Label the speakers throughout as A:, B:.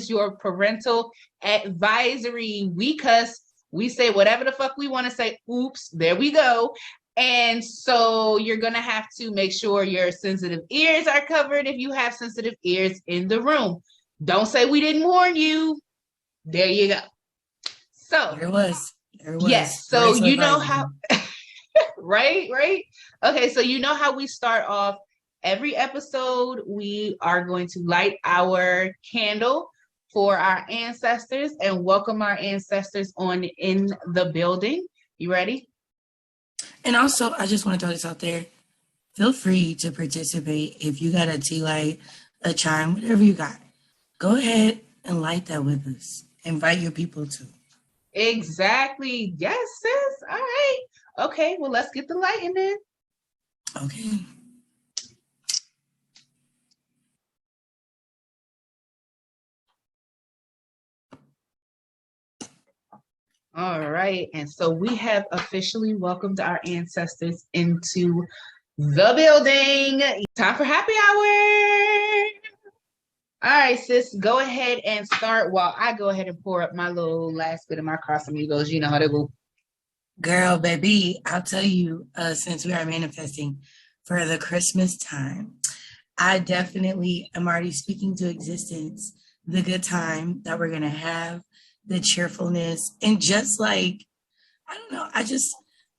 A: is your parental advisory. We cuss, we say whatever the fuck we want to say. Oops, there we go. And so you're going to have to make sure your sensitive ears are covered if you have sensitive ears in the room. Don't say we didn't warn you. There you go. So
B: there was.
A: Yes. So you know how, right? Okay. So you know how we start off every episode. We are going to light our candle for our ancestors and welcome our ancestors on in the building. You ready?
B: And also, I just want to throw this out there. Feel free to participate. If you got a tea light, a chime, whatever you got, go ahead and light that with us. Invite your people too.
A: Exactly. Yes, sis. All right. Okay. Well, let's get the lighting then.
B: Okay.
A: All right. And so we have officially welcomed our ancestors into the building. Time for happy hour. All right, sis, go ahead and start while I go ahead and pour up my little last bit of my Casamigos. You know how they go.
B: Girl, baby, I'll tell you, since we are manifesting for the Christmas time, I definitely am already speaking to existence the good time that we're going to have, the cheerfulness, and just like, I don't know,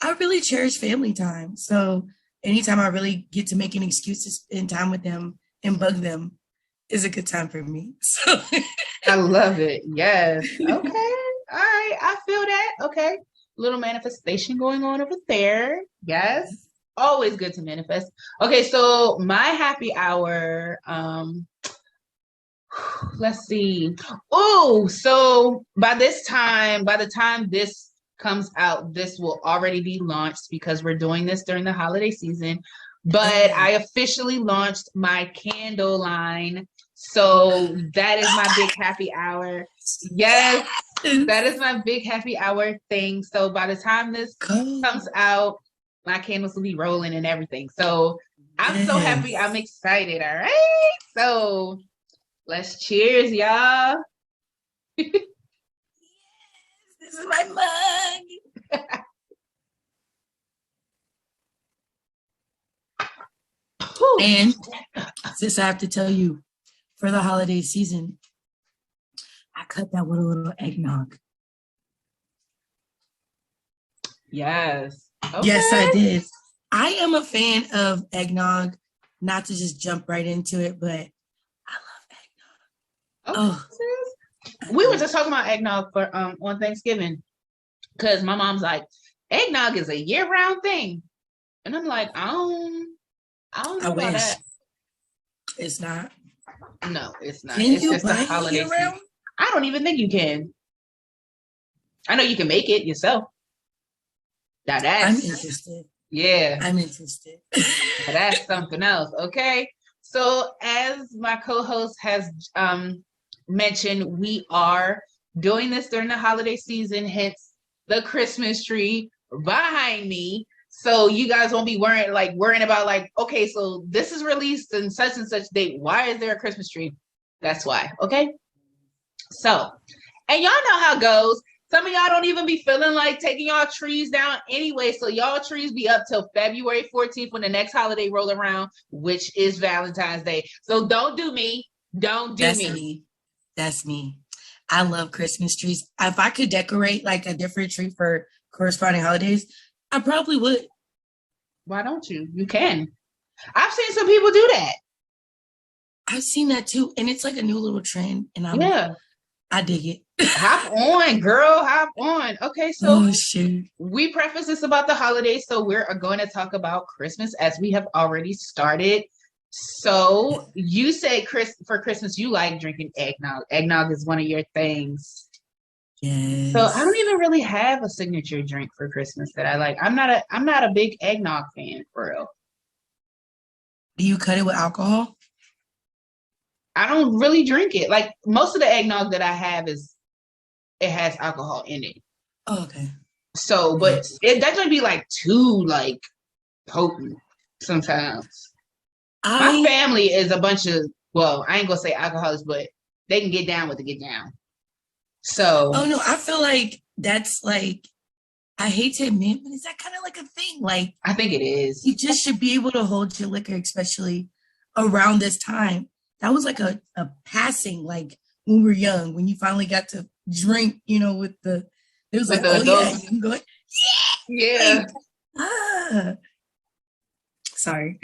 B: I really cherish family time. So anytime I really get to make an excuse to spend time with them and bug them is a good time for me. So
A: I love it. Yes. Okay. All right. I feel that. Okay. Little manifestation going on over there. Yes. Always good to manifest. Okay. So my happy hour, let's see. Oh, so by the time this comes out, this will already be launched because we're doing this during the holiday season. But I officially launched my candle line. So that is my big happy hour. Yes, that is my big happy hour thing. So by the time this comes out, my candles will be rolling and everything. So I'm so happy. I'm excited. All right. So let's cheers, y'all.
B: Yes, this is my mug. And sis, I have to tell you, for the holiday season, I cut that with a little eggnog.
A: Yes.
B: Okay. Yes, I did. I am a fan of eggnog, not to just jump right into it, but I love
A: eggnog. Okay. We were just talking about eggnog for on Thanksgiving because my mom's like, eggnog is a year-round thing. And I'm like, I don't know about that.
B: It's not.
A: No, it's not.
B: Can
A: it's
B: you
A: just a holiday season. I don't even think you can. I know you can make it yourself. Now
B: I'm interested.
A: Yeah.
B: I'm interested.
A: That's something else. Okay. So as my co-host has mentioned, we are doing this during the holiday season, hence the Christmas tree behind me. So you guys won't be worrying about like, okay, so this is released in such and such date. Why is there a Christmas tree? That's why. Okay. So, and y'all know how it goes. Some of y'all don't even be feeling like taking y'all trees down anyway. So y'all trees be up till February 14th when the next holiday roll around, which is Valentine's Day. So don't do me. Don't do me.
B: That's me. I love Christmas trees. If I could decorate like a different tree for corresponding holidays, I probably would.
A: Why don't you? You can. I've seen some people do that.
B: I've seen that too. And it's like a new little trend. And I dig it.
A: Hop on, girl. Hop on. Okay, so we preface this about the holidays. So we're going to talk about Christmas as we have already started. So you say for Christmas, you like drinking eggnog. Eggnog is one of your things.
B: Yes.
A: So I don't even really have a signature drink for Christmas that I like. I'm not a big eggnog fan for real.
B: Do you cut it with alcohol?
A: I don't really drink it. Like most of the eggnog that I have it has alcohol in it.
B: Oh, okay.
A: So, but that might be like too like potent sometimes. My family is a bunch of, well, I ain't gonna say alcoholics, but they can get down with the get down. So
B: oh no, I feel like that's like, I hate to admit, but is that kind of like a thing? Like,
A: I think it is.
B: you just should be able to hold your liquor, especially around this time. That was like a passing, like when we were young, when you finally got to drink, with it was
A: With
B: like,
A: the
B: oh yeah,
A: adults.
B: you can go,
A: Yeah.
B: like, ah. Sorry.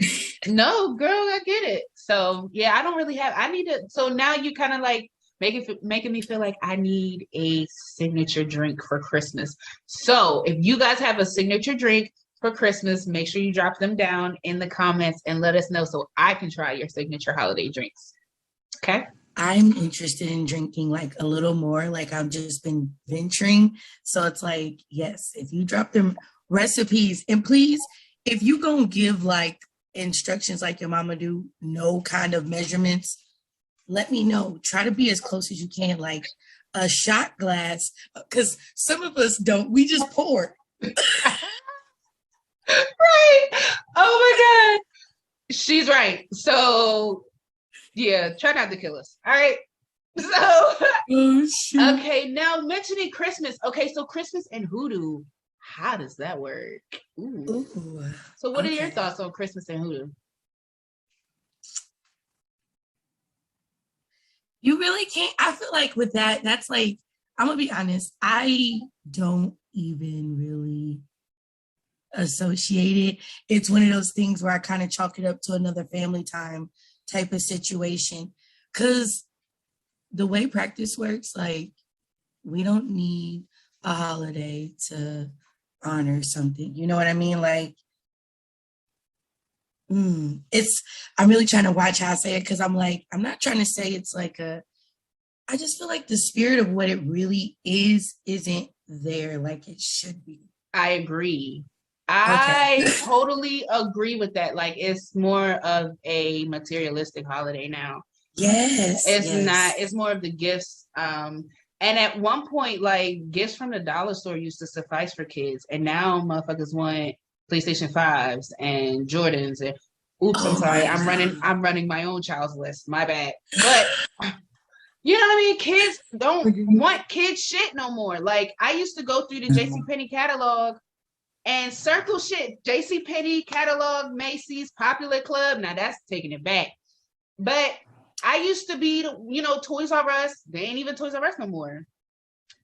A: No, girl, I get it. So yeah, I don't really have. I need to. So now you kind of like making me feel like I need a signature drink for Christmas. So if you guys have a signature drink for Christmas, make sure you drop them down in the comments and let us know so I can try your signature holiday drinks. Okay.
B: I'm interested in drinking like a little more. Like I've just been venturing. So it's like, yes, if you drop them recipes, and please, if you gonna give like instructions like your mama do, no kind of measurements, let me know. Try to be as close as you can, like a shot glass, because some of us don't. We just pour.
A: Right. Oh my God. She's right. So yeah, try not to kill us. All right. So
B: Oh, shoot.
A: okay, now mentioning Christmas. Okay, so Christmas and hoodoo. How does that work? Ooh.
B: Ooh,
A: So what are your
B: okay.
A: thoughts on Christmas and hoodoo?
B: You really can't. I feel like with that, that's like, I'm gonna be honest, I don't even really associate it. It's one of those things where I kind of chalk it up to another family time type of situation. Cause the way practice works, like, we don't need a holiday to honor something. You know what I mean? Like, I'm really trying to watch how I say it, because I'm like, I'm not trying to say it's like I just feel like the spirit of what it really is isn't there like it should be.
A: I agree.
B: Okay.
A: I totally agree with that. Like it's more of a materialistic holiday now.
B: Yes.
A: It's
B: yes.
A: not, it's more of the gifts. And at one point, like gifts from the dollar store used to suffice for kids. And now motherfuckers want PlayStation 5s and Jordans and oops, I'm sorry. I'm running my own child's list. My bad. But you know what I mean? Kids don't want kids shit no more. Like I used to go through the JCPenney catalog and circle shit. JCPenney catalog, Macy's, Popular Club. Now that's taking it back. But I used to be, Toys R Us. They ain't even Toys R Us no more.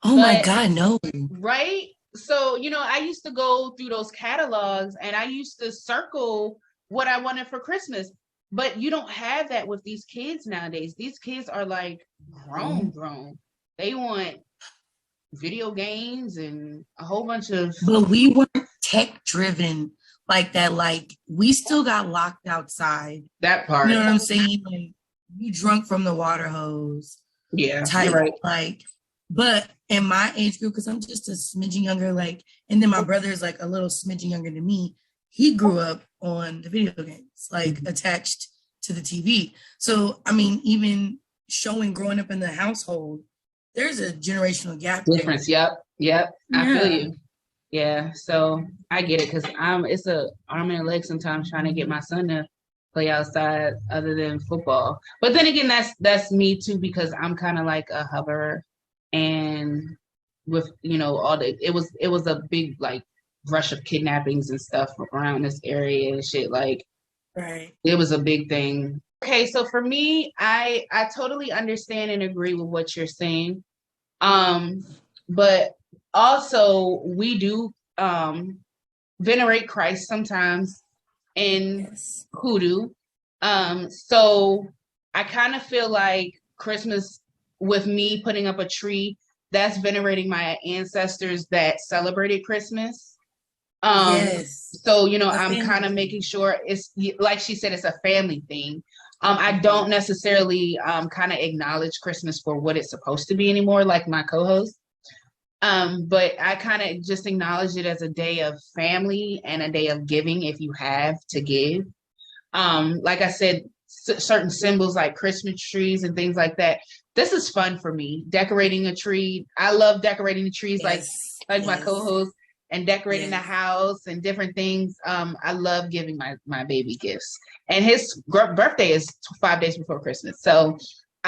B: Oh my God, no.
A: Right? So, I used to go through those catalogs and I used to circle what I wanted for Christmas. But you don't have that with these kids nowadays. These kids are like grown. They want video games and a whole bunch of.
B: But we weren't tech driven like that. Like we still got locked outside.
A: That part.
B: You know what I'm saying? Like we drunk from the water hose.
A: Yeah,
B: type.
A: You're right.
B: Like, but in my age group, because I'm just a smidgen younger, like, and then my brother is like a little smidgen younger than me. He grew up on the video games, like attached to the TV. So, I mean, even growing up in the household, there's a generational gap.
A: Difference. There. Yep. I feel you. Yeah. So I get it because it's a arm and a leg sometimes trying to get my son to play outside other than football. But then again, that's me too, because I'm kind of like a hoverer, and with all it was a big like rush of kidnappings and stuff around this area and shit. Like,
B: right.
A: It was a big thing. Okay, so for me, I totally understand and agree with what you're saying. But also we do venerate Christ sometimes in hoodoo. So I kind of feel like Christmas with me putting up a tree, that's venerating my ancestors that celebrated Christmas. So I'm kind of making sure it's like she said, it's a family thing. I don't necessarily kind of acknowledge Christmas for what it's supposed to be anymore, like my co-host. But I kind of just acknowledge it as a day of family and a day of giving if you have to give. Like I said, certain symbols like Christmas trees and things like that. This is fun for me. Decorating a tree. I love decorating the trees like my co-host, and decorating the house and different things. I love giving my baby gifts. And his birthday is 5 days before Christmas. So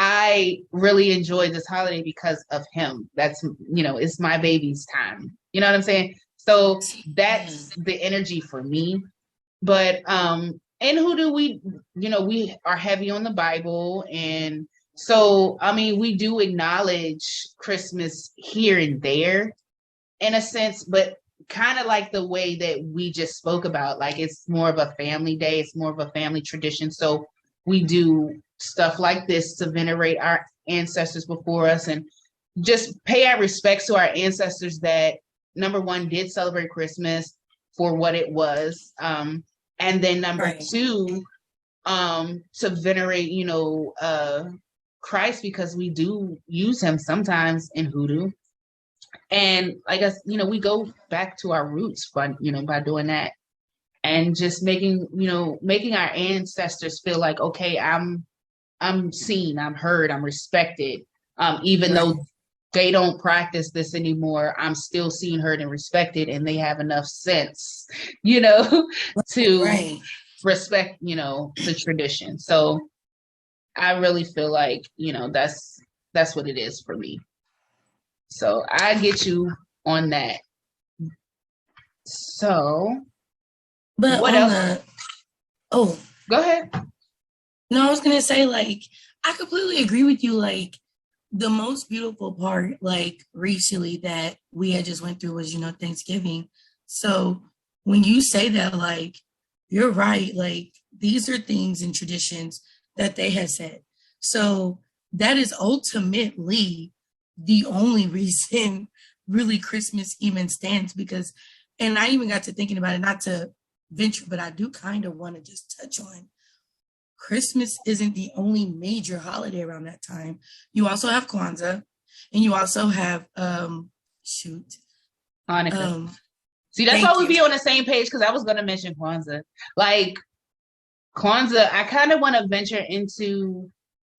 A: I really enjoy this holiday because of him. That's, it's my baby's time. You know what I'm saying? So that's the energy for me. But in Hoodoo, we are heavy on the Bible. And so, I mean, we do acknowledge Christmas here and there in a sense, but kind of like the way that we just spoke about, like it's more of a family day, it's more of a family tradition. So we do stuff like this to venerate our ancestors before us and just pay our respects to our ancestors that, number one, did celebrate Christmas for what it was. And then number two, to venerate, Christ, because we do use him sometimes in Hoodoo. And I guess, we go back to our roots by doing that and just making our ancestors feel like, okay, I'm seen, I'm heard, I'm respected. Even though they don't practice this anymore, I'm still seen, heard, and respected, and they have enough sense, to respect, the tradition. So I really feel like, that's what it is for me. So I get you on that. So,
B: but what else? Go
A: ahead.
B: No, I was gonna say, like, I completely agree with you. Like, the most beautiful part, like, recently that we had just went through was, Thanksgiving. So when you say that, like, you're right. Like, these are things and traditions that they had said. So that is ultimately the only reason really Christmas even stands, because, and I even got to thinking about it, not to venture, but I do kind of want to just touch on Christmas isn't the only major holiday around that time. You also have Kwanzaa, and you also have Hanukkah.
A: See, that's why we be on the same page, because I was going to mention Kwanzaa. Like, Kwanzaa, I kind of want to venture into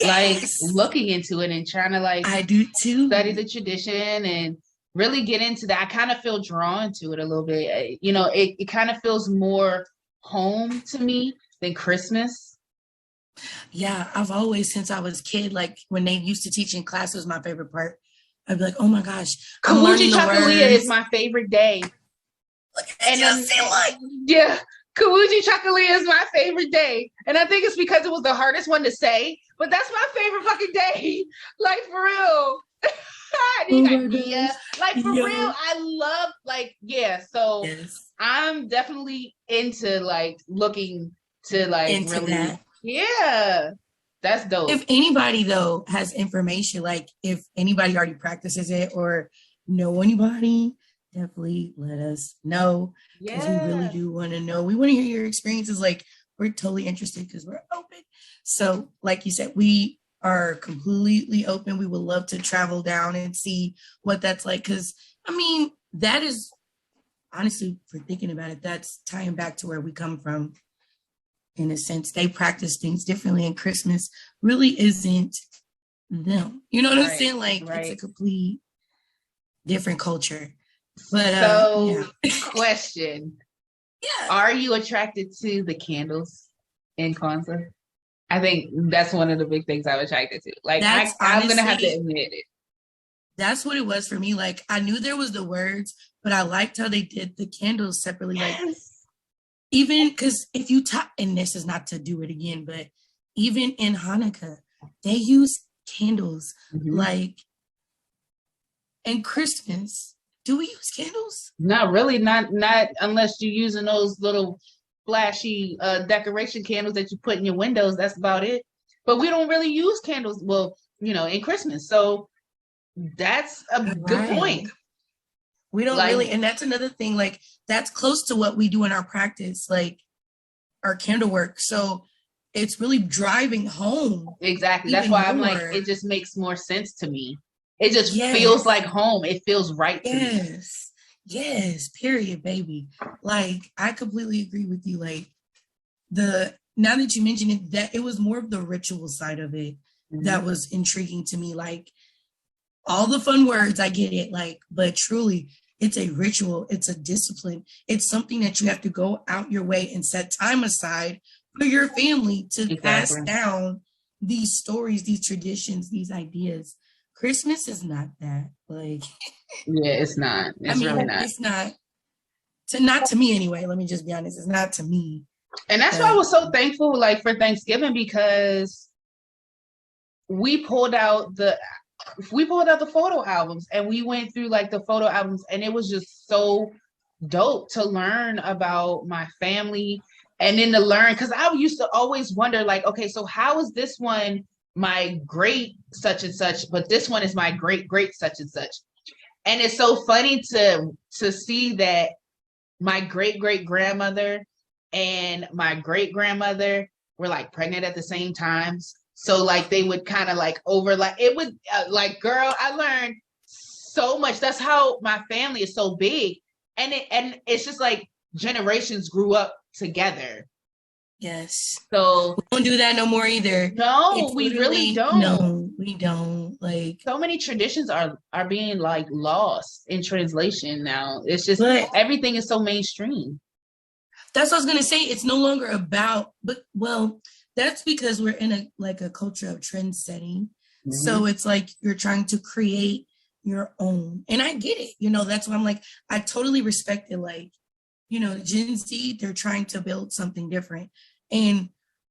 A: like looking into it and trying to like
B: I do too
A: study the tradition and really get into that. I kind of feel drawn to it a little bit. It kind of feels more home to me than Christmas.
B: Yeah, I've always, since I was a kid, like when they used to teach in class, was my favorite part. I'd be like, oh my gosh,
A: Kaluji Chakalia is my favorite day.
B: And
A: yeah, Kaluji Chakalia is my favorite day. And I think it's because it was the hardest one to say, but that's my favorite fucking day. Like, for real. Like, for real, I love, like, so I'm definitely into like looking to like into really that. Yeah, that's dope.
B: If anybody though has information, like if anybody already practices it or know anybody, definitely let us know, because we really do want to know. We want to hear your experiences. Like, we're totally interested because we're open. So like you said, we are completely open. We would love to travel down and see what that's like, because I mean, that is honestly, for thinking about it, that's tying back to where we come from. In a sense, they practice things differently, and Christmas really isn't them. You know what I'm saying? Like, it's a complete different culture. But
A: question. Are you attracted to the candles in Kwanzaa? I think that's one of the big things I'm attracted to. Like, I'm gonna have to admit it.
B: That's what it was for me. Like, I knew there was the words, but I liked how they did the candles separately. Like, even because if you talk, and this is not to do it again, but even in Hanukkah, they use candles. Like, and Christmas, do we use candles?
A: Not really, not unless you're using those little flashy decoration candles that you put in your windows. That's about it. But we don't really use candles, well, in Christmas. So that's a good point.
B: We don't really, and that's another thing, like, that's close to what we do in our practice, like our candle work. So it's really driving home.
A: Exactly. That's why I'm like, it just makes more sense to me. It just feels like home. It feels right to me.
B: Yes, period, baby. Like, I completely agree with you. Like, now that you mention it, that it was more of the ritual side of it that was intriguing to me. Like, all the fun words, I get it, like, but truly, it's a ritual, it's a discipline, it's something that you have to go out your way and set time aside for your family to pass down these stories, these traditions, these ideas. Christmas is not that. Like,
A: yeah, it's not. It's really not.
B: It's not to me anyway. Let me just be honest. It's not to me.
A: And that's why I was so thankful, like, for Thanksgiving, because we pulled out the photo albums and we went through like the photo albums, and it was just so dope to learn about my family, and then to learn, because I used to always wonder, like, okay, so how is this one my great such and such, but this one is my great great such and such. And it's so funny to see that my great great grandmother and my great grandmother were like pregnant at the same times. So like they would kind of like overlap. It would like, girl, I learned so much. That's how my family is so big. And it's just like generations grew up together.
B: Yes.
A: So
B: we don't do that no more either.
A: No, we really don't.
B: No, we don't. Like,
A: so many traditions are being like lost in translation now. It's just everything is so mainstream.
B: That's what I was gonna say. It's no longer about, but well, that's because we're in a culture of trend setting. Mm-hmm. So it's like you're trying to create your own. And I get it. That's why I'm like, I totally respect it. Like, Gen Z, they're trying to build something different. And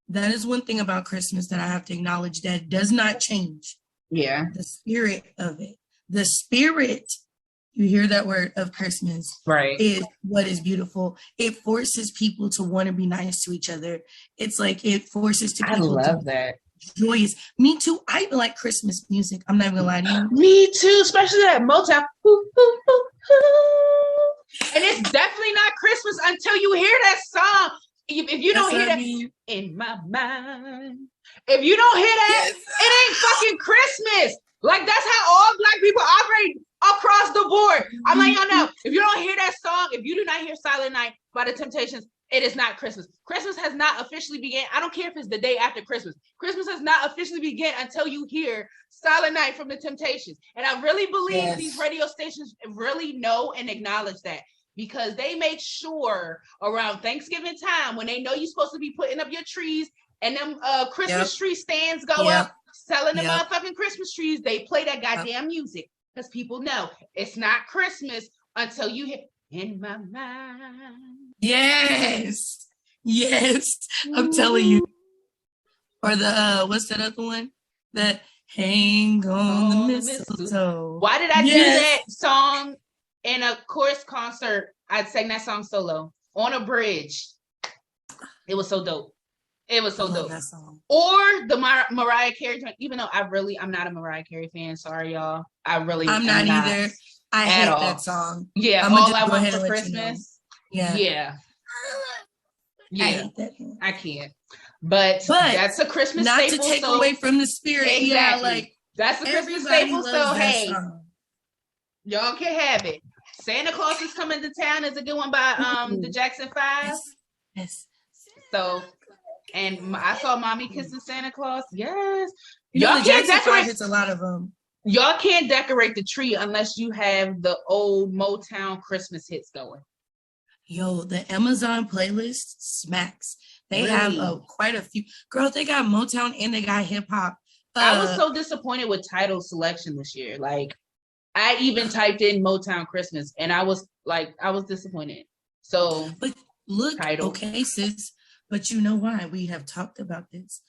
B: that is one thing about Christmas that I have to acknowledge that does not change.
A: Yeah.
B: The spirit of it. The spirit, you hear that word, of Christmas,
A: right,
B: is what is beautiful. It forces people to want to be nice to each other. It's like it forces people
A: to be that
B: joyous. Me too. I even like Christmas music. I'm not even gonna lie to you.
A: Me too, especially that Motown. And it's definitely not Christmas until you hear that song. If you don't hear that, in my mind, if you don't hear that, it ain't fucking Christmas. Like, that's how all Black people operate across the board. I'm letting y'all know, if you don't hear that song, if you do not hear Silent Night by the Temptations, it is not Christmas. Christmas has not officially begun. I don't care if it's the day after Christmas. Christmas has not officially begun until you hear Silent Night from the Temptations. And I really believe these radio stations really know and acknowledge that, because they make sure around Thanksgiving time, when they know you're supposed to be putting up your trees and them Christmas tree stands go up, selling the motherfucking Christmas trees, they play that goddamn music, because people know it's not Christmas until you hear in my mind.
B: Yes. I'm telling you. Or the what's that other one? That hang on the mistletoe.
A: Why did I do that song in a chorus concert? I sang that song solo on a bridge. It was so dope. It was so dope. That song. Or the Mariah Carey, even though I'm not a Mariah Carey fan. Sorry, y'all. I'm not either.
B: I hate that song.
A: Yeah, All I Want for Christmas. Yeah.
B: I hate that.
A: I can't. But that's a Christmas
B: not
A: staple.
B: Not to take away from the spirit.
A: Exactly.
B: Yeah, like
A: that's a Christmas staple. So hey, y'all can have it. Santa Claus is Coming to Town is a good one by the Jackson 5.
B: Yes.
A: So, and I saw Mommy Kissing Santa Claus. Yes.
B: Y'all can't decorate. It's a lot of them.
A: Y'all can't decorate the tree unless you have the old Motown Christmas hits going.
B: Yo, the Amazon playlist smacks. They have quite a few. Girl, they got Motown and they got hip hop.
A: I was so disappointed with title selection this year. Like, I even typed in Motown Christmas and I was disappointed. So,
B: but look,
A: title.
B: Okay, sis, but you know why? We have talked about this.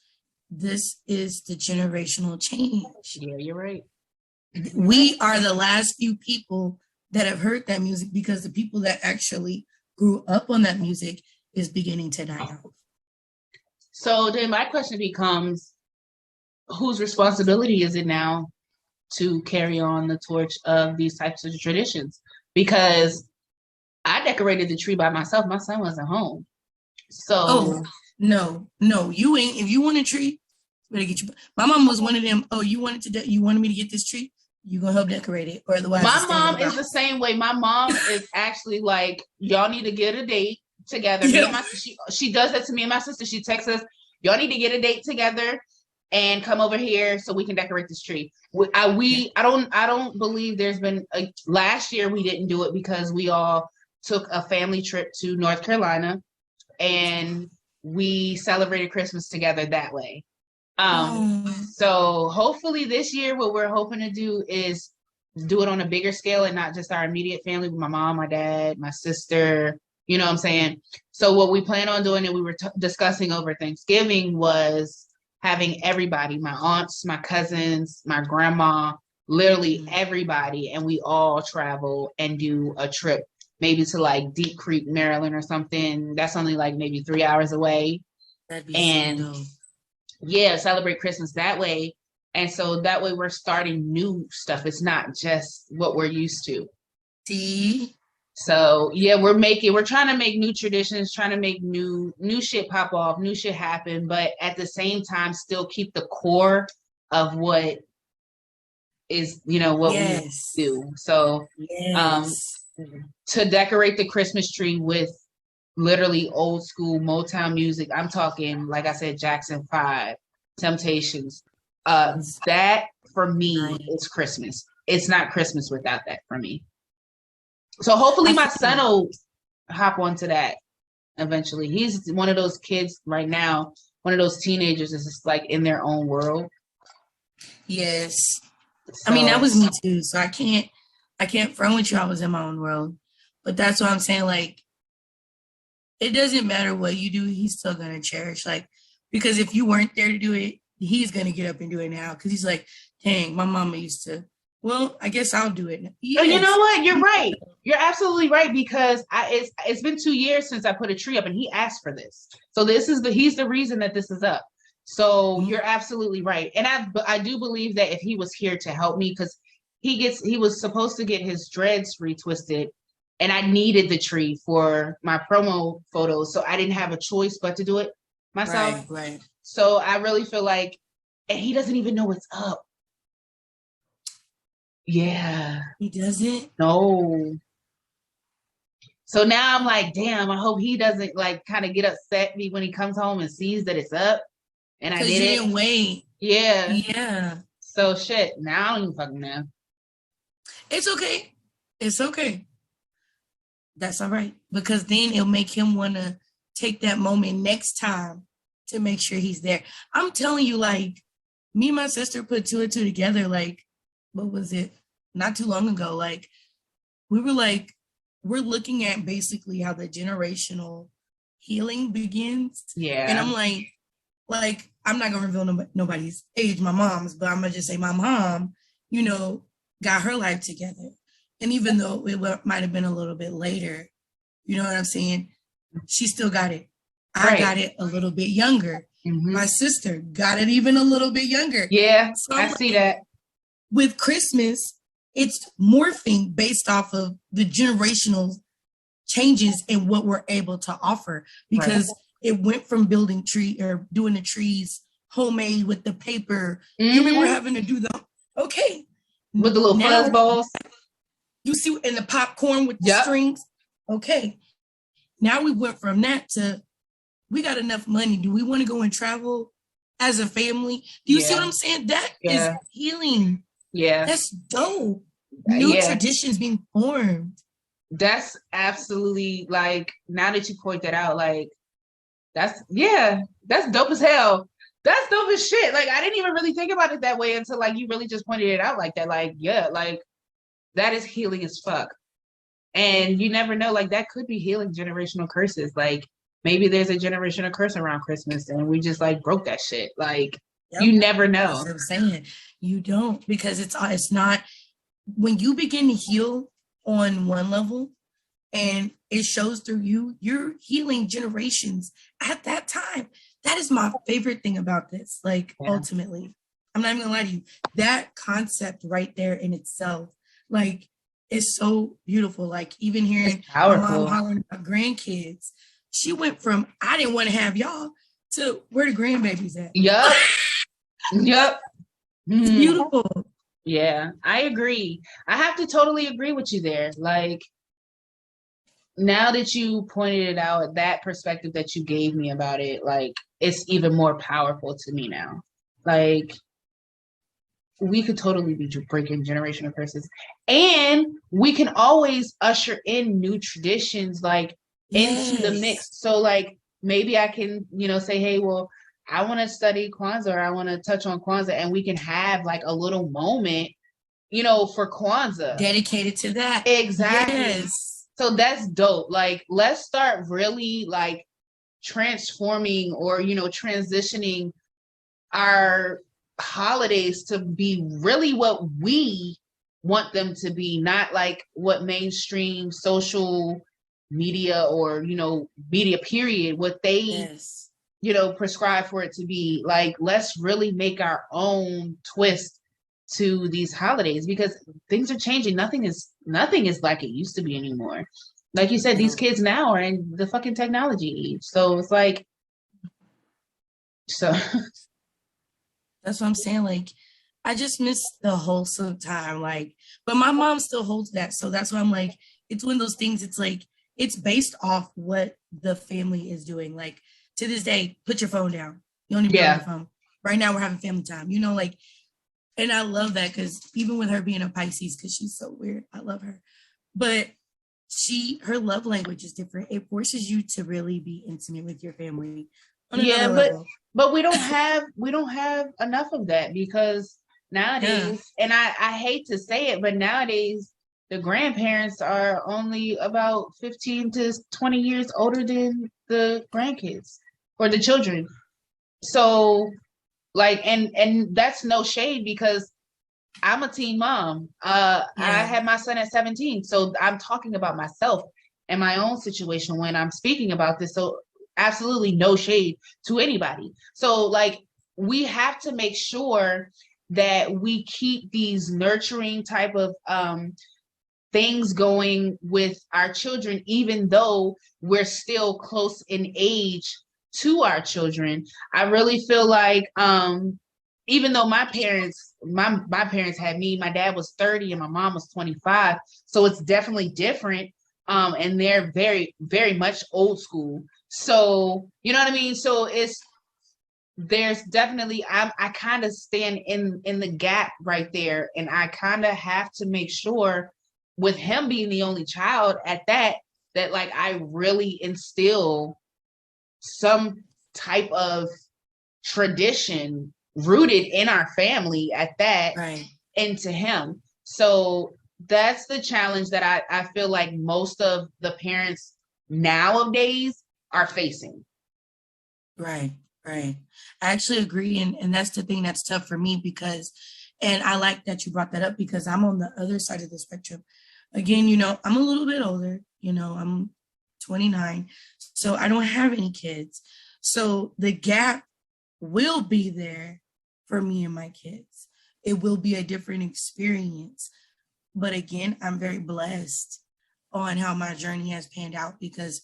B: This is the generational change.
A: Yeah, you're right.
B: We are the last few people that have heard that music, because the people that actually grew up on that music is beginning to die out.
A: So then my question becomes, whose responsibility is it now to carry on the torch of these types of traditions? Because I decorated the tree by myself. My son wasn't home. So
B: no, you ain't. If you want a tree, better get you. My mom was one of them. Oh, you wanted me to get this tree? You gonna help decorate it, or otherwise.
A: My mom is the same way. My mom is actually like, y'all need to get a date together. Yeah. She does that to me and my sister. She texts us, y'all need to get a date together and come over here so we can decorate this tree. I don't believe there's been last year we didn't do it because we all took a family trip to North Carolina and we celebrated Christmas together that way. So hopefully this year, what we're hoping to do is do it on a bigger scale and not just our immediate family, with my mom, my dad, my sister, you know what I'm saying? So what we plan on doing, and we were discussing over Thanksgiving, was having everybody, my aunts, my cousins, my grandma, literally everybody, and we all travel and do a trip, maybe to like Deep Creek, Maryland or something. That's only like maybe 3 hours away.
B: That'd be
A: And
B: so dope.
A: Yeah, celebrate Christmas that way. And so that way we're starting new stuff. It's not just what we're used to.
B: See?
A: So yeah, we're trying to make new traditions, trying to make new shit pop off, new shit happen, but at the same time still keep the core of what is, what we do. So to decorate the Christmas tree with literally old school Motown music. I'm talking, like I said, Jackson 5, Temptations. That for me is Christmas. It's not Christmas without that for me. So hopefully my son will hop onto that eventually. He's one of those kids right now, one of those teenagers is just like in their own world.
B: Yes. So, I mean, that was me too. So I can't front with you. I was in my own world. But that's what I'm saying. Like, it doesn't matter what you do, he's still going to cherish. Like, because if you weren't there to do it, he's going to get up and do it now. Because he's like, dang, my mama used to. Well, I guess I'll do it.
A: Yes. You know what? You're right. You're absolutely right, because it's been 2 years since I put a tree up, and he asked for this. So he's the reason that this is up. So you're absolutely right. And I do believe that if he was here to help me, because he was supposed to get his dreads retwisted, and I needed the tree for my promo photos, so I didn't have a choice but to do it myself.
B: Right.
A: So I really feel like, and he doesn't even know it's up. Yeah.
B: He doesn't?
A: No. So now I'm like, damn, I hope he doesn't like kind of get upset me when he comes home and sees that it's up. And I didn't
B: wait.
A: Yeah.
B: Yeah.
A: So shit. Now I don't even fucking know.
B: It's okay. It's okay. That's all right. Because then it'll make him want to take that moment next time to make sure he's there. I'm telling you, like, me and my sister put 2 and 2 together, like, what was it? Not too long ago. Like, we were like, we're looking at basically how the generational healing begins.
A: Yeah.
B: And I'm like, I'm not going to reveal nobody's age, my mom's, but I'm going to just say my mom, got her life together. And even though it might have been a little bit later, you know what I'm saying? She still got it. I got it a little bit younger. Mm-hmm. My sister got it even a little bit younger.
A: Yeah, so I see that.
B: With Christmas, it's morphing based off of the generational changes in what we're able to offer, because it went from building doing the trees homemade with the paper. Mm-hmm. You remember having to do
A: with the little fuzz balls.
B: You see, in the popcorn with the strings. Okay. Now we went from that to, we got enough money. Do we want to go and travel as a family? Do you see what I'm saying? That is healing. Yeah. That's dope. New traditions being formed.
A: That's absolutely, like, now that you point that out, like, that's dope as hell. That's dope as shit. Like, I didn't even really think about it that way until, like, you really just pointed it out like that. Like, like, that is healing as fuck. And you never know, like, that could be healing generational curses. Like, maybe there's a generational curse around Christmas and we just, like, broke that shit. Like, you never know.
B: That's what I'm saying. You don't, because it's not, when you begin to heal on one level and it shows through you, you're healing generations at that time. That is my favorite thing about this. Like, ultimately, I'm not even gonna lie to you, that concept right there in itself, like, it's so beautiful. Like, even hearing my mom hollering about grandkids, she went from, I didn't want to have y'all, to where the grandbabies at.
A: Yep.
B: It's beautiful.
A: Yeah, I agree. I have to totally agree with you there. Like, now that you pointed it out, that perspective that you gave me about it, like, it's even more powerful to me now. Like, we could totally be breaking generational curses, and we can always usher in new traditions, like, into the mix. So, like, maybe I can, say, hey, well, I want to study Kwanzaa, or I want to touch on Kwanzaa, and we can have like a little moment, you know, for Kwanzaa.
B: Dedicated to that.
A: Exactly.
B: Yes.
A: So that's dope. Like, let's start really like transforming, or, you know, transitioning our holidays to be really what we want them to be, not like what mainstream social media, or, you know, media period, what they,
B: Yes.
A: you know, prescribe for it to be. Like, let's really make our own twist to these holidays, because things are changing. Nothing is like it used to be anymore. Like you said, these kids now are in the fucking technology age. So it's like, so
B: that's what I'm saying. Like, I just miss the wholesome time. Like, but my mom still holds that. So that's why I'm like, it's one of those things. It's like, it's based off what the family is doing. Like, to this day, put your phone down. You don't need to be on your phone. Right now, we're having family time. You know, like, and I love that, because even with her being a Pisces, because she's so weird, I love her. But her love language is different. It forces you to really be intimate with your family.
A: But we don't have enough of that, because nowadays, and I hate to say it, but nowadays the grandparents are only about 15 to 20 years older than the grandkids or the children. So like, and that's no shade, because I'm a teen mom. I had my son at 17. So I'm talking about myself and my own situation when I'm speaking about this. So absolutely no shade to anybody. So like, we have to make sure that we keep these nurturing type of things going with our children, even though we're still close in age to our children. I really feel like even though my parents had me, my dad was 30 and my mom was 25, so it's definitely different. And they're very, very much old school. So, you know what I mean? So there's definitely, I kind of stand in the gap right there. And I kind of have to make sure, with him being the only child at that like, I really instill some type of tradition rooted in our family at that, into him. So that's the challenge that I feel like most of the parents nowadays are facing.
B: Right. I actually agree. And that's the thing that's tough for me, because, and I like that you brought that up, because I'm on the other side of the spectrum. Again, you know, I'm a little bit older, you know, I'm 29, so I don't have any kids. So the gap will be there for me and my kids. It will be a different experience. But again, I'm very blessed on how my journey has panned out, because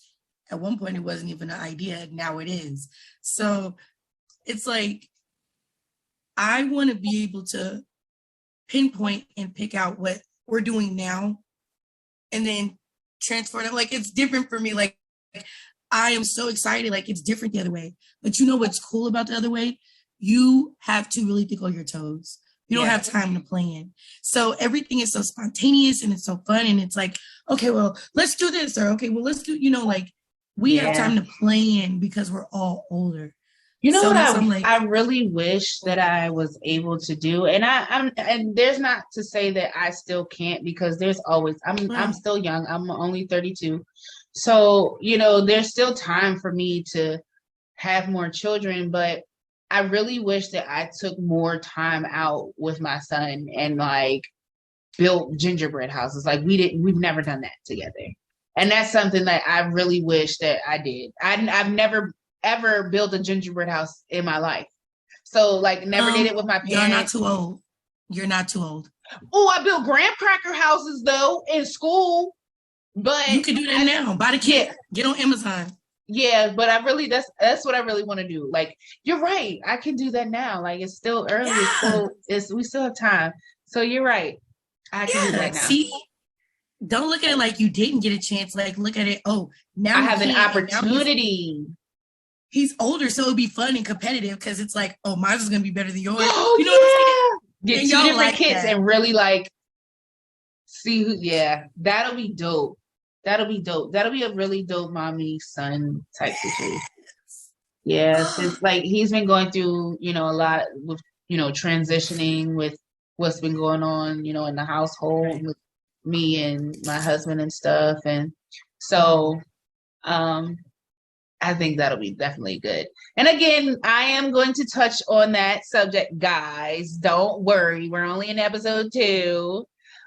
B: at one point it wasn't even an idea. Now it is. So it's like, I want to be able to pinpoint and pick out what we're doing now and then transfer it. Like, it's different for me. Like, I am so excited. Like, it's different the other way. But you know what's cool about the other way? You have to really think on your toes. You don't have time to plan. So everything is so spontaneous and it's so fun. And it's like, okay, well, let's do this. Or, okay, well, let's do, you know, like, we have time to plan because we're all older.
A: You know, so what I really wish that I was able to do, and and there's not to say that I still can't, because there's always, I'm still young. I'm only 32. So, you know, there's still time for me to have more children, but I really wish that I took more time out with my son and like built gingerbread houses. Like, we've never done that together. And that's something that I really wish that I did. I've never ever built a gingerbread house in my life. So like, never did it with my parents.
B: You're not too old. You're not too old.
A: Oh, I built graham cracker houses though in school. But
B: you can do that now. Buy the kit. Get on Amazon.
A: Yeah, but I really, that's what I really want to do. Like, you're right. I can do that now. Like, it's still early. We still have time. So you're right. I can do that now.
B: See, don't look at it like you didn't get a chance. Like, look at it. Oh, now
A: I have an opportunity.
B: He's older, so it'll be fun and competitive, because it's like, oh, mine's is gonna be better than yours.
A: Oh,
B: you know what I'm
A: saying? Get two different kits and really like see who. Yeah, that'll be dope. That'll be dope. That'll be a really dope mommy son type situation. Yeah, since like he's been going through, a lot with, transitioning with what's been going on, in the household
B: Right.
A: with me and my husband and stuff. And so um I think that'll be definitely good. And again, I am going to touch on that subject, guys. Don't worry, we're only in episode 2.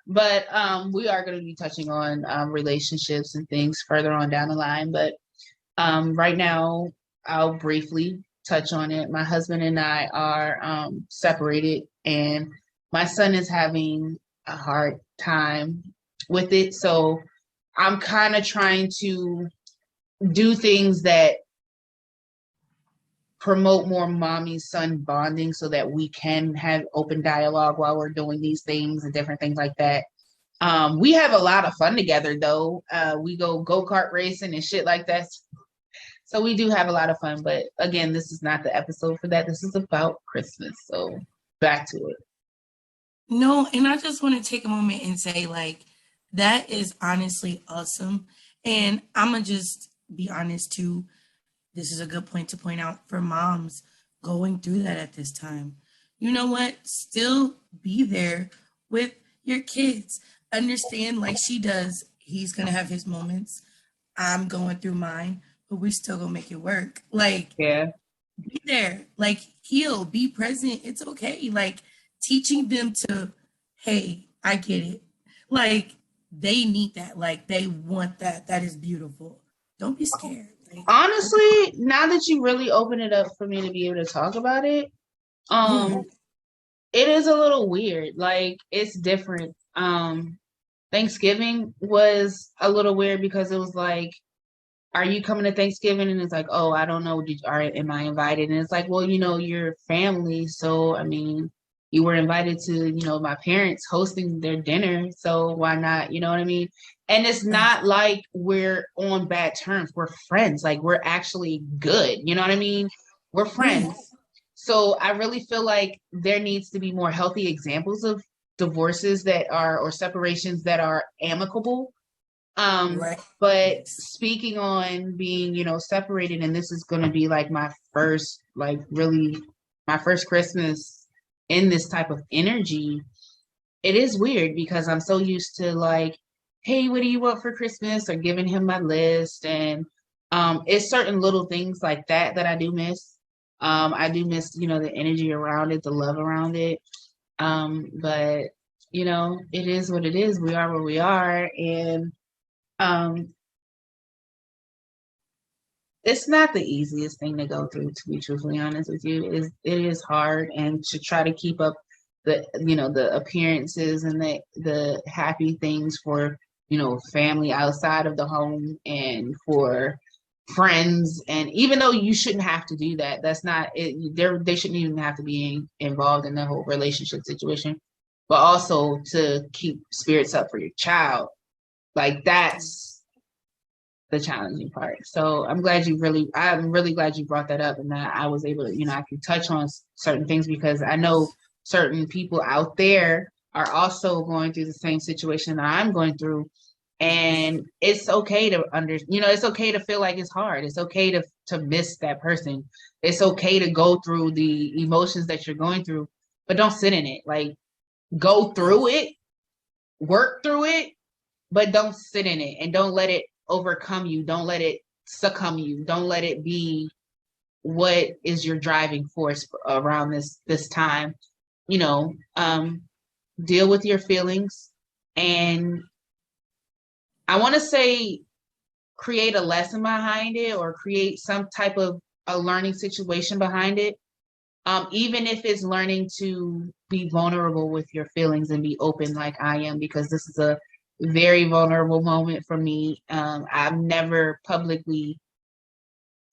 A: But we are going to be touching on relationships and things further on down the line. But right now, I'll briefly touch on it. My husband and I are separated, and my son is having a hard time with it. So I'm kind of trying to do things that promote more mommy son bonding so that we can have open dialogue while we're doing these things and different things like that. We have a lot of fun together though. We go-kart racing and shit like that. So we do have a lot of fun, but again, this is not the episode for that. This is about Christmas. So back to it.
B: No, and I just want to take a moment and say, like, that is honestly awesome. And I'm going to just be honest too. This is a good point to point out for moms going through that at this time. You know what? Still be there with your kids. Understand, like she does, he's going to have his moments. I'm going through mine, but we still going to make it work. Like,
A: Yeah.
B: be there, like heal, be present. It's okay. Like teaching them to, hey, I get it. Like they need that. Like they want that. That is beautiful. Don't be scared. Like,
A: Honestly, now that you really open it up for me to be able to talk about it,
B: yeah,
A: it is a little weird. Like it's different. Thanksgiving was a little weird because it was like, are you coming to Thanksgiving? And it's like, oh, I don't know. Am I invited? And it's like, well, you're family. So, I mean, you were invited to, my parents hosting their dinner. So why not? You know what I mean? And it's
B: right.
A: not like we're on bad terms. We're friends. Like we're actually good. You know what I mean? We're
B: Yeah,
A: friends. So I really feel like there needs to be more healthy examples of divorces or separations that are amicable.
B: right.
A: But
B: Yes.
A: speaking on being, separated, and this is going to be like my first, like really my first Christmas in this type of energy. It is weird because I'm so used to like, hey, what do you want for Christmas? Or giving him my list. And it's certain little things like that I do miss. I do miss, the energy around it, the love around it. But it is what it is. We are where we are. And um, it's not the easiest thing to go through, to be truthfully honest with you. It is hard, and to try to keep up the appearances and the happy things for family outside of the home and for friends. And even though you shouldn't have to do that, that's not it. They shouldn't even have to be involved in the whole relationship situation, but also to keep spirits up for your child. Like that's the challenging part. So I'm really glad you brought that up, and that I was able to, I can touch on certain things because I know certain people out there are also going through the same situation that I'm going through. And it's okay to it's okay to feel like it's hard. It's okay to miss that person. It's okay to go through the emotions that you're going through, but don't sit in it. Like go through it, work through it, but don't sit in it and don't let it overcome you. Don't let it succumb you. Don't let it be what is your driving force around this time. Deal with your feelings, and I want to say create a lesson behind it or create some type of a learning situation behind it. Even if it's learning to be vulnerable with your feelings and be open like I am, because this is a very vulnerable moment for me. I've never publicly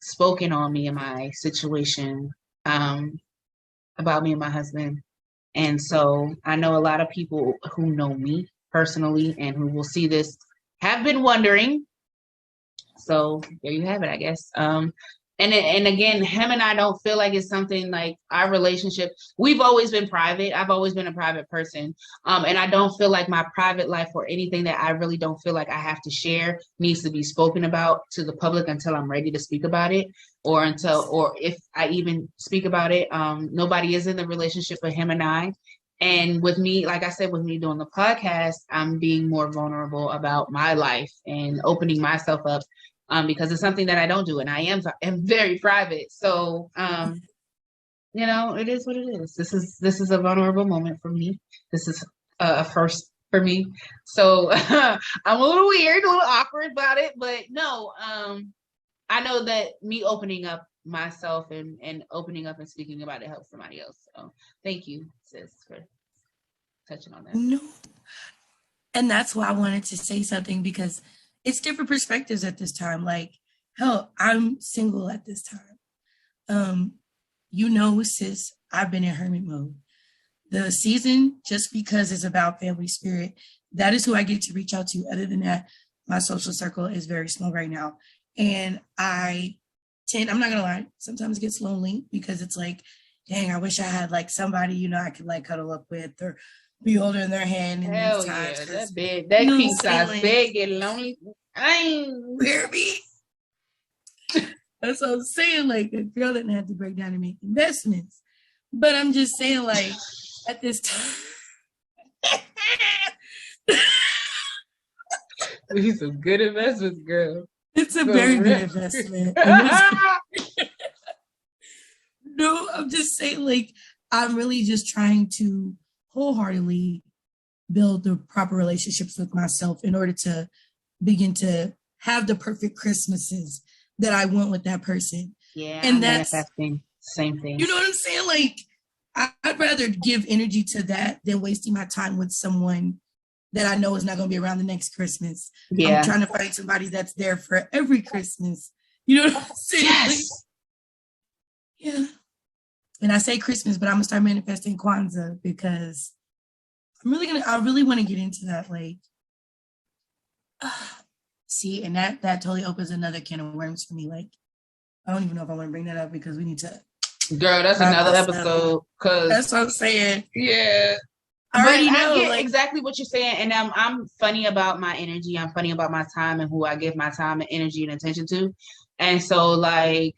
A: spoken on me and my situation, about me and my husband. And so I know a lot of people who know me personally and who will see this have been wondering. So there you have it, I guess. And again, him and I don't feel like it's something like our relationship. We've always been private. I've always been a private person. And I don't feel like my private life or anything that I really don't feel like I have to share needs to be spoken about to the public until I'm ready to speak about it or if I even speak about it. Nobody is in the relationship but him and I. And with me, like I said, with me doing the podcast, I'm being more vulnerable about my life and opening myself up, because it's something that I don't do, and I am very private. So, it is what it is. This is a vulnerable moment for me. This is a first for me. So I'm a little weird, a little awkward about it, but no, I know that me opening up myself and opening up and speaking about it helps somebody else. So thank you, sis, for touching on that.
B: No. And that's why I wanted to say something, because it's different perspectives at this time. Like, hell, I'm single at this time. Sis, I've been in hermit mode. The season, just because it's about family spirit, that is who I get to reach out to. Other than that, my social circle is very small right now. And I'm not gonna lie, sometimes it gets lonely, because it's like, dang, I wish I had like somebody, I could like cuddle up with or be holding their hand in
A: Hell
B: these times.
A: Yeah, that king size bed get lonely. I ain't
B: wear me. That's what I'm saying. Like, a girl didn't have to break down and make investments. But I'm just saying, like, at this time.
A: We need some good investments, girl.
B: It's a very good investment. No, I'm just saying, like, I'm really just trying to wholeheartedly build the proper relationships with myself in order to begin to have the perfect Christmases that I want with that person.
A: Yeah,
B: and that's
A: same thing.
B: You know what I'm saying? Like, I'd rather give energy to that than wasting my time with someone that I know is not going to be around the next Christmas. Yeah. I'm trying to find somebody that's there for every Christmas. You know what I'm saying? Yes. Like, yeah. And I say Christmas, but I'm going to start manifesting Kwanzaa, because I really want to get into that. Like, see, and that totally opens another can of worms for me. Like, I don't even know if I want to bring that up, because we need to.
A: Girl, that's another episode. Cause
B: that's what I'm saying.
A: Yeah. I get exactly what you're saying, and I'm funny about my energy. I'm funny about my time and who I give my time and energy and attention to. And so, like,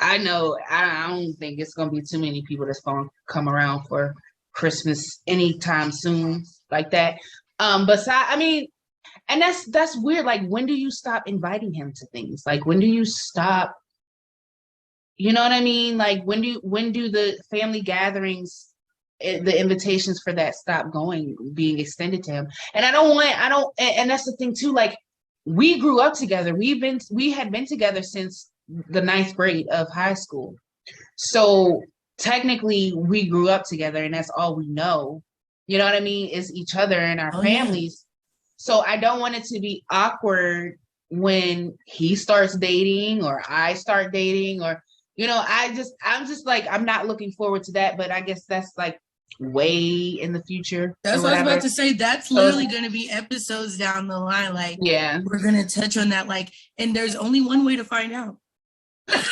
A: I know I don't think it's gonna be too many people that's gonna come around for Christmas anytime soon like that. And that's weird. Like, when do you stop inviting him to things? Like, when do you stop? You know what I mean? Like, when do the family gatherings, the invitations for that stop being extended to him? And and that's the thing too. Like, we grew up together. We had been together since the 9th grade of high school. So technically we grew up together, and that's all we know. You know what I mean? Is each other and our families. Yeah. So I don't want it to be awkward when he starts dating or I start dating, or, I'm just like, I'm not looking forward to that, but I guess that's like way in the future.
B: That's what I was about to say. That's literally going to be episodes down the line. Like, yeah, we're going to touch on that. Like, and there's only one way to find out.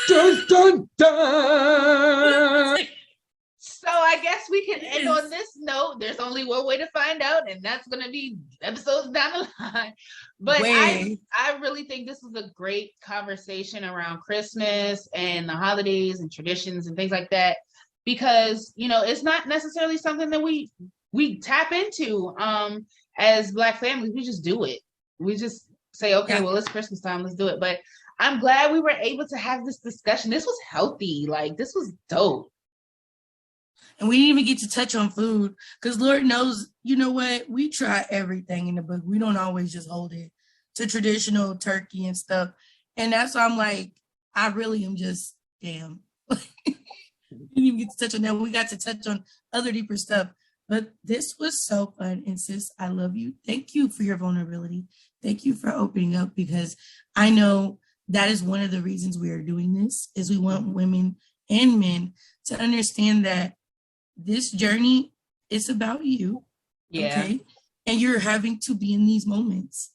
A: Dun, dun, dun. So I guess we can end on this note. There's only one way to find out, and that's going to be episodes down the line. But I really think this is a great conversation around Christmas and the holidays and traditions and things like that, because, it's not necessarily something that we tap into as Black families. We just do it. We just say, okay, well, it's Christmas time. Let's do it. But I'm glad we were able to have this discussion. This was healthy. Like, this was dope.
B: And we didn't even get to touch on food, because Lord knows, you know what? We try everything in the book. We don't always just hold it to traditional turkey and stuff. And that's why I'm like, I really am just, damn. We didn't even get to touch on that. We got to touch on other deeper stuff. But this was so fun. And sis, I love you. Thank you for your vulnerability. Thank you for opening up, because I know that is one of the reasons we are doing this, is we want women and men to understand that this journey is about you. Yeah. Okay. And you're having to be in these moments.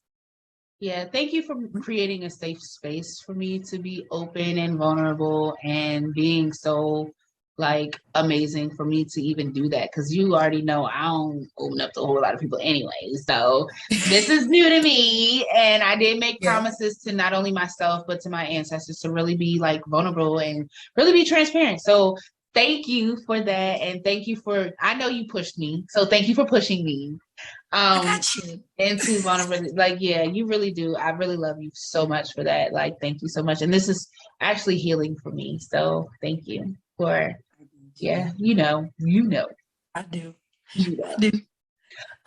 A: Yeah. Thank you for creating a safe space for me to be open and vulnerable and being so like amazing for me to even do that, because you already know I don't open up to a whole lot of people anyway. So this is new to me, and I did make promises to not only myself but to my ancestors to really be like vulnerable and really be transparent. So thank you for that, and thank you for, I know you pushed me, so thank you for pushing me
B: I got you.
A: into vulnerability. Like, yeah, you really do. I really love you so much for that. Like, thank you so much. And this is actually healing for me. So thank you for, yeah, you know.
B: I do.
A: You know.
B: I do.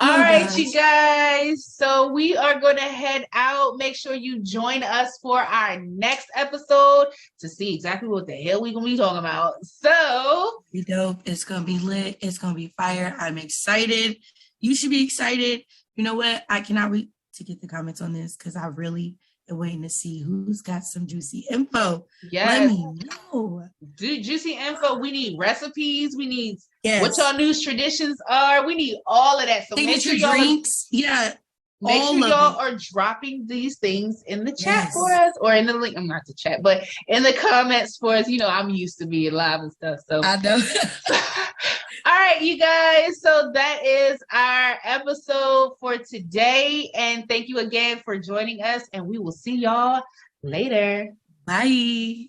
A: All
B: Oh,
A: right,
B: gosh.
A: you guys. So we are going to head out. Make sure you join us for our next episode to see exactly what the hell we're going to be talking about. So
B: be dope. It's going to be lit. It's going to be fire. I'm excited. You should be excited. You know what? I cannot wait to get the comments on this because I really am waiting to see who's got some juicy info.
A: yes,
B: let me know.
A: Juicy info. We need recipes. We need what y'all news traditions are. We need all of that. So make sure y'all
B: drinks.
A: Make sure y'all are dropping these things in the chat for us, or in the link. I'm not the chat, but in the comments for us. You know, I'm used to being live and stuff. So
B: I know.
A: All right, you guys. So that is our episode for today. And thank you again for joining us. And we will see y'all later.
B: Bye.